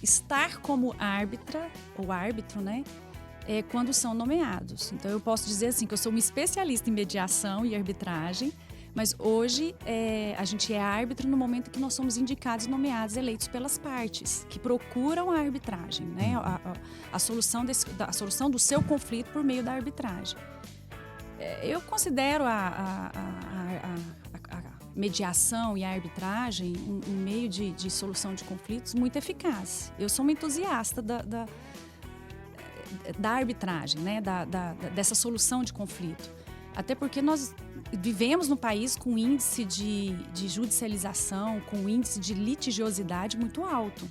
estar como árbitra ou árbitro, né? Quando são nomeados. Então, eu posso dizer assim que eu sou uma especialista em mediação e arbitragem, mas hoje a gente é árbitro no momento que nós somos indicados, nomeados, eleitos pelas partes, que procuram a arbitragem, né? A solução do seu conflito por meio da arbitragem. Eu considero a mediação e a arbitragem um meio de solução de conflitos muito eficaz. Eu sou uma entusiasta da arbitragem, né? Dessa solução de conflito. Até porque nós vivemos num país com índice de judicialização, com índice de litigiosidade muito alto.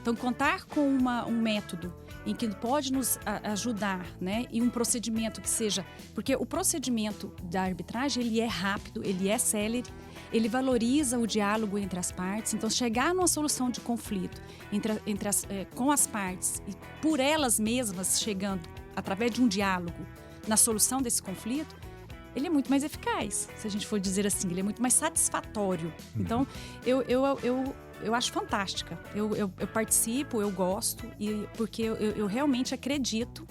Então, contar com um método em que pode nos ajudar, né? E um procedimento que seja... Porque o procedimento da arbitragem, ele é rápido, ele é célere, ele valoriza o diálogo entre as partes. Então, chegar numa solução de conflito com as partes e por elas mesmas chegando, através de um diálogo, na solução desse conflito, ele é muito mais eficaz, se a gente for dizer assim. Ele é muito mais satisfatório. Então, eu acho fantástica. Eu participo, eu gosto, porque eu realmente acredito.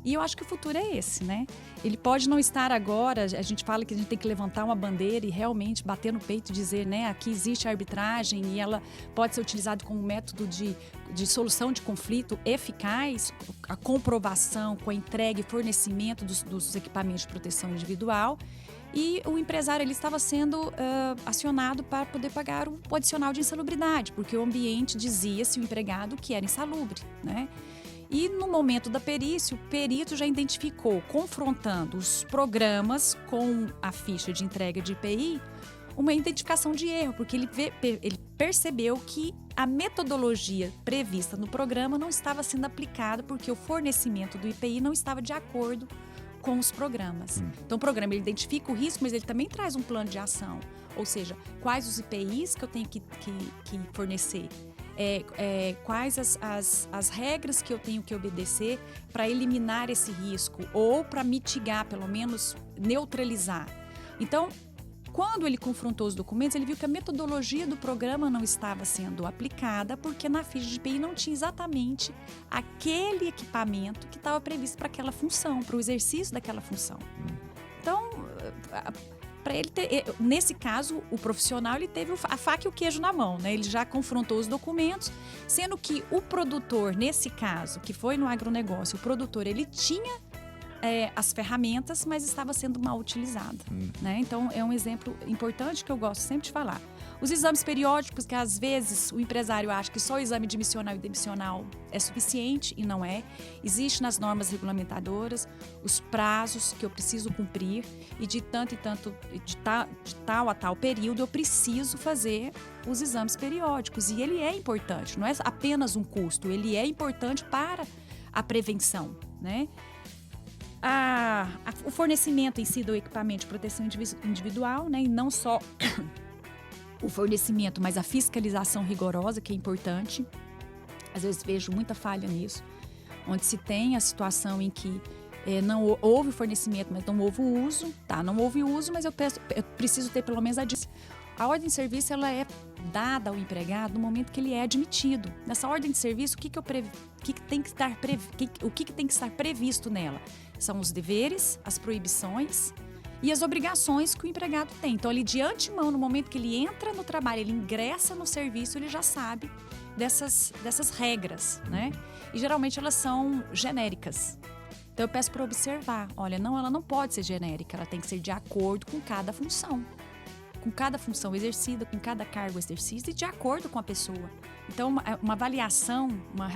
E eu acho que o futuro é esse, né? Ele pode não estar agora, a gente fala que a gente tem que levantar uma bandeira e realmente bater no peito e dizer, né, aqui existe a arbitragem e ela pode ser utilizada como método de solução de conflito eficaz, a comprovação com a entrega e fornecimento dos equipamentos de proteção individual. E o empresário ele estava sendo acionado para poder pagar o adicional de insalubridade, porque o ambiente dizia-se o empregado que era insalubre, né? E no momento da perícia, o perito já identificou, confrontando os programas com a ficha de entrega de IPI, uma identificação de erro, porque ele percebeu que a metodologia prevista no programa não estava sendo aplicada porque o fornecimento do IPI não estava de acordo com os programas. Então, o programa ele identifica o risco, mas ele também traz um plano de ação. Ou seja, quais os IPIs que eu tenho que fornecer, quais as regras que eu tenho que obedecer para eliminar esse risco ou para mitigar, pelo menos neutralizar. Então, quando ele confrontou os documentos, ele viu que a metodologia do programa não estava sendo aplicada porque na ficha de IPI não tinha exatamente aquele equipamento que estava previsto para aquela função, para o exercício daquela função. Então, para ele nesse caso, o profissional ele teve a faca e o queijo na mão, né? Ele já confrontou os documentos, sendo que o produtor, nesse caso, que foi no agronegócio, o produtor ele tinha as ferramentas, mas estava sendo mal utilizada, né? Então, é um exemplo importante que eu gosto sempre de falar. Os exames periódicos, que às vezes o empresário acha que só o exame admissional e demissional é suficiente, e não é. Existe nas normas regulamentadoras os prazos que eu preciso cumprir e de tanto e tanto, de tal a tal período, eu preciso fazer os exames periódicos. E ele é importante, não é apenas um custo, ele é importante para a prevenção, né? O fornecimento em si do equipamento de proteção individual, né? E não só o fornecimento, mas a fiscalização rigorosa, que é importante. Às vezes vejo muita falha nisso, onde se tem a situação em que não houve fornecimento, mas não houve o uso. Tá, não houve uso, mas eu preciso ter pelo menos a ordem de serviço, ela é dada ao empregado no momento que ele é admitido. Nessa ordem de serviço, o que tem que estar previsto nela? São os deveres, as proibições e as obrigações que o empregado tem. Então, ele de antemão, no momento que ele entra no trabalho, ele ingressa no serviço, ele já sabe dessas regras, né? E geralmente elas são genéricas. Então, eu peço para observar. Olha, ela não pode ser genérica, ela tem que ser de acordo com cada função. Com cada função exercida, com cada cargo exercido e de acordo com a pessoa. Então, uma avaliação,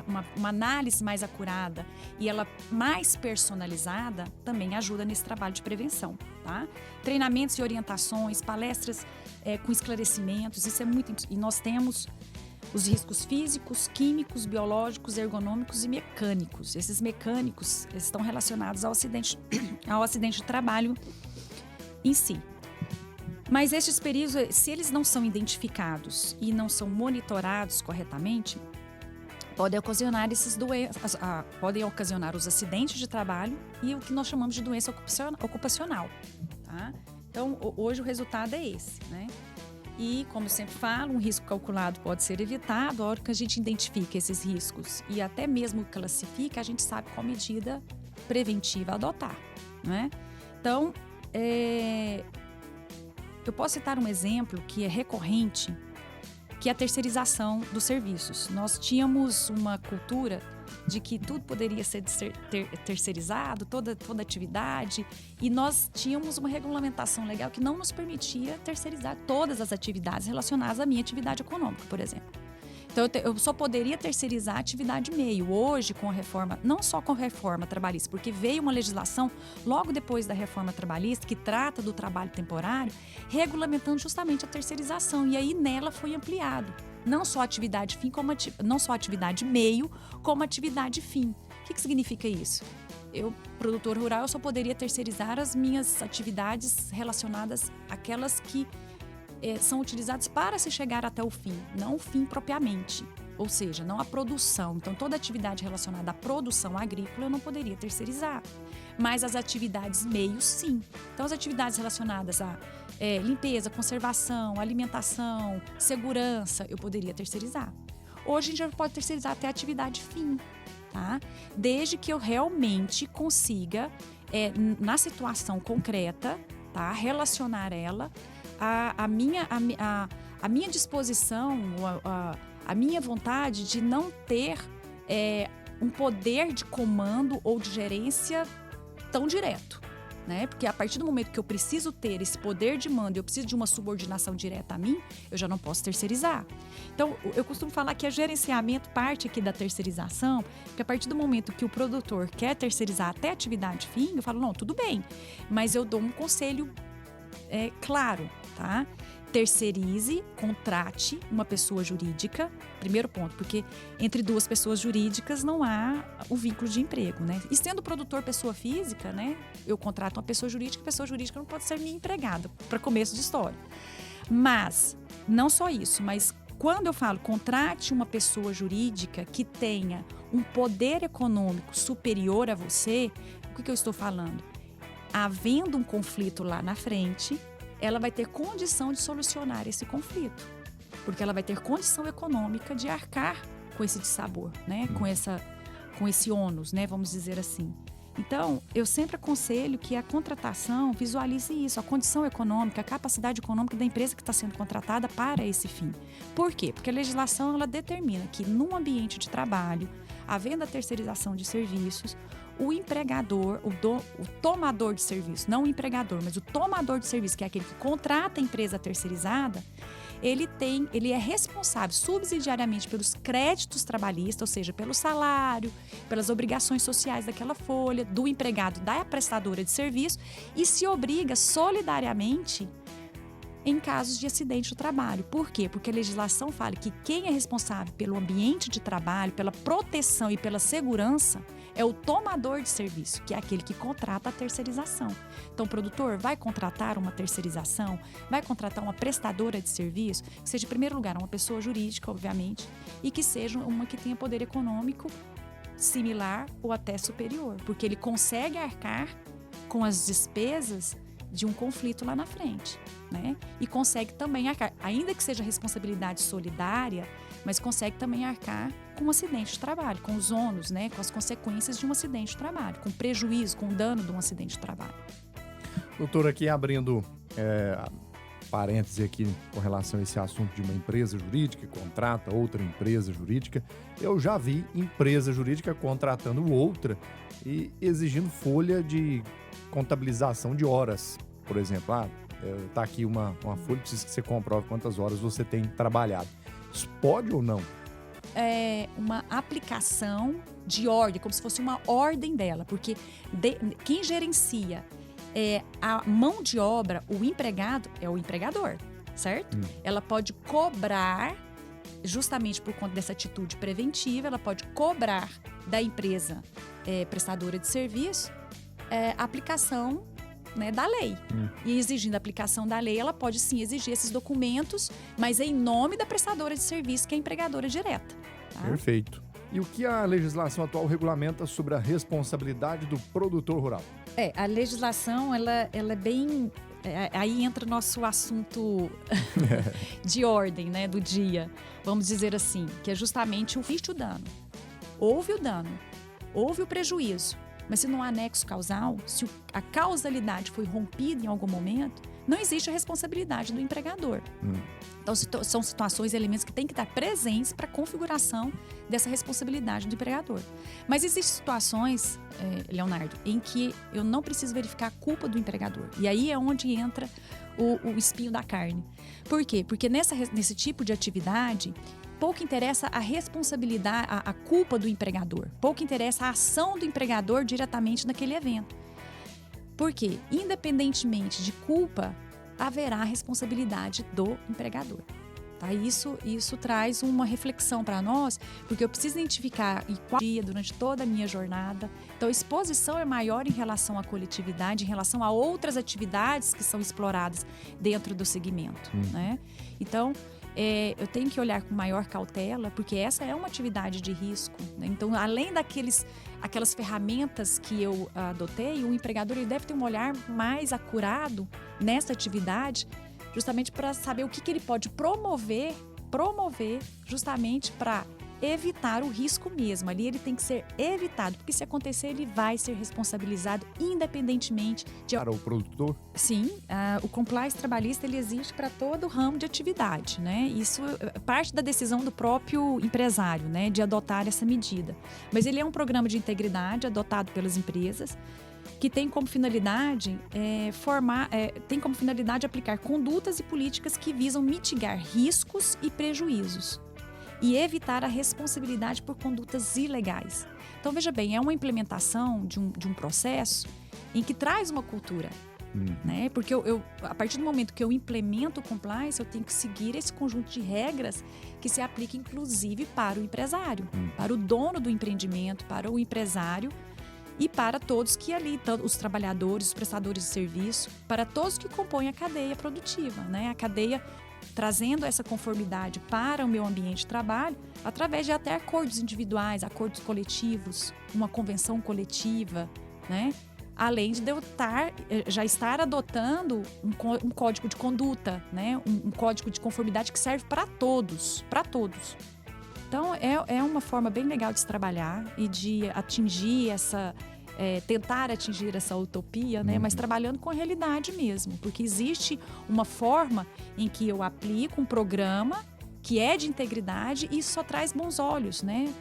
uma análise mais acurada e ela mais personalizada também ajuda nesse trabalho de prevenção, tá? Treinamentos e orientações, palestras com esclarecimentos, isso é muito... E nós temos os riscos físicos, químicos, biológicos, ergonômicos e mecânicos. Esses mecânicos estão relacionados ao acidente de trabalho em si. Mas estes perigos, se eles não são identificados e não são monitorados corretamente, podem ocasionar podem ocasionar os acidentes de trabalho e o que nós chamamos de doença ocupacional, tá? Então, hoje o resultado é esse, né? E, como eu sempre falo, um risco calculado pode ser evitado a hora que a gente identifica esses riscos e até mesmo classifica, a gente sabe qual medida preventiva adotar, não é? Então, eu posso citar um exemplo que é recorrente, que é a terceirização dos serviços. Nós tínhamos uma cultura de que tudo poderia ser terceirizado, toda atividade, e nós tínhamos uma regulamentação legal que não nos permitia terceirizar todas as atividades relacionadas à minha atividade econômica, por exemplo. Então, eu só poderia terceirizar a atividade meio. Hoje, com a reforma, não só com a reforma trabalhista, porque veio uma legislação logo depois da reforma trabalhista que trata do trabalho temporário, regulamentando justamente a terceirização. E aí, nela foi ampliado. Não só a atividade fim, não só a atividade meio, como a atividade fim. O que significa isso? Eu, produtor rural, eu só poderia terceirizar as minhas atividades relacionadas àquelas que são utilizados para se chegar até o fim, não o fim propriamente, ou seja, não a produção. Então, toda atividade relacionada à produção agrícola eu não poderia terceirizar, mas as atividades meios, sim. Então, as atividades relacionadas à limpeza, conservação, alimentação, segurança, eu poderia terceirizar. Hoje, a gente já pode terceirizar até a atividade fim, tá? Desde que eu realmente consiga, na situação concreta, tá? Relacionar ela a minha disposição, a minha vontade de não ter um poder de comando ou de gerência tão direto, né? Porque a partir do momento que eu preciso ter esse poder de mando, eu preciso de uma subordinação direta a mim, eu já não posso terceirizar. Então, eu costumo falar que o gerenciamento parte aqui da terceirização, porque a partir do momento que o produtor quer terceirizar até a atividade fim, eu falo, não, tudo bem, mas eu dou um conselho claro, tá? Terceirize, contrate uma pessoa jurídica, primeiro ponto, porque entre duas pessoas jurídicas não há o vínculo de emprego, né? E sendo produtor pessoa física, né? Eu contrato uma pessoa jurídica não pode ser minha empregada, para começo de história. Mas, não só isso, mas quando eu falo contrate uma pessoa jurídica que tenha um poder econômico superior a você, o que eu estou falando? Havendo um conflito lá na frente, ela vai ter condição de solucionar esse conflito, porque ela vai ter condição econômica de arcar com esse dissabor, né? Com esse ônus, né? Vamos dizer assim. Então, eu sempre aconselho que a contratação visualize isso, a condição econômica, a capacidade econômica da empresa que está sendo contratada para esse fim. Por quê? Porque a legislação ela determina que num ambiente de trabalho, havendo a terceirização de serviços, o empregador, o tomador de serviço, não o empregador, mas o tomador de serviço, que é aquele que contrata a empresa terceirizada, ele é responsável subsidiariamente pelos créditos trabalhistas, ou seja, pelo salário, pelas obrigações sociais daquela folha, do empregado, da prestadora de serviço, e se obriga solidariamente em casos de acidente do trabalho. Por quê? Porque a legislação fala que quem é responsável pelo ambiente de trabalho, pela proteção e pela segurança é o tomador de serviço, que é aquele que contrata a terceirização. Então, o produtor vai contratar uma terceirização, vai contratar uma prestadora de serviço, que seja, em primeiro lugar, uma pessoa jurídica, obviamente, e que seja uma que tenha poder econômico similar ou até superior, porque ele consegue arcar com as despesas de um conflito lá na frente, né? E consegue também arcar, ainda que seja responsabilidade solidária, mas consegue também arcar com um acidente de trabalho, com os ônus, né? Com as consequências de um acidente de trabalho, com o prejuízo, com o dano de um acidente de trabalho. Doutor, aqui abrindo parêntese aqui com relação a esse assunto de uma empresa jurídica que contrata outra empresa jurídica, eu já vi empresa jurídica contratando outra e exigindo folha de contabilização de horas, por exemplo. Tá aqui uma folha, precisa que você comprove quantas horas você tem trabalhado. Isso pode ou não? É uma aplicação de ordem, como se fosse uma ordem dela, porque quem gerencia a mão de obra, o empregado, é o empregador, certo? Ela pode cobrar, justamente por conta dessa atitude preventiva, ela pode cobrar da empresa prestadora de serviço a aplicação, né, da lei. E exigindo a aplicação da lei, ela pode sim exigir esses documentos, mas em nome da prestadora de serviço, que é a empregadora direta. Tá? Perfeito. E o que a legislação atual regulamenta sobre a responsabilidade do produtor rural? A legislação, ela é bem aí entra o nosso assunto de ordem, né, do dia, vamos dizer assim, que é justamente o dano. Houve o dano, houve o prejuízo, mas se não há nexo causal, se a causalidade foi rompida em algum momento, não existe a responsabilidade do empregador. Então, são situações e elementos que têm que estar presentes para a configuração dessa responsabilidade do empregador. Mas existem situações, Leonardo, em que eu não preciso verificar a culpa do empregador. E aí é onde entra o espinho da carne. Por quê? Porque nesse tipo de atividade, pouco interessa a responsabilidade, a culpa do empregador. Pouco interessa a ação do empregador diretamente naquele evento. Por quê? Independentemente de culpa, haverá responsabilidade do empregador. Tá? Isso traz uma reflexão para nós, porque eu preciso identificar em qual dia, durante toda a minha jornada. Então, a exposição é maior em relação à coletividade, em relação a outras atividades que são exploradas dentro do segmento. Né? Então, eu tenho que olhar com maior cautela, porque essa é uma atividade de risco. Né? Então, além aquelas ferramentas que eu adotei, o empregador ele deve ter um olhar mais acurado nessa atividade, justamente para saber o que ele pode promover justamente para evitar o risco mesmo. Ali ele tem que ser evitado, porque se acontecer ele vai ser responsabilizado independentemente de... Para o produtor? Sim, o compliance trabalhista ele existe para todo o ramo de atividade, né? Isso é parte da decisão do próprio empresário, né? De adotar essa medida. Mas ele é um programa de integridade adotado pelas empresas que tem como finalidade aplicar condutas e políticas que visam mitigar riscos e prejuízos e evitar a responsabilidade por condutas ilegais. Então, veja bem, é uma implementação de um processo em que traz uma cultura. Né? Porque a partir do momento que eu implemento o compliance, eu tenho que seguir esse conjunto de regras que se aplica inclusive para o empresário, para o dono do empreendimento, para o empresário e para todos que ali, os trabalhadores, os prestadores de serviço, para todos que compõem a cadeia produtiva, né? A cadeia trazendo essa conformidade para o meu ambiente de trabalho através de até acordos individuais, acordos coletivos, uma convenção coletiva, né? Além de eu já estar adotando um código de conduta, né? Um código de conformidade que serve para todos, para todos. Então, é uma forma bem legal de se trabalhar e de atingir tentar atingir essa utopia, né? Mas trabalhando com a realidade mesmo, porque existe uma forma em que eu aplico um programa que é de integridade e isso só traz bons olhos, né?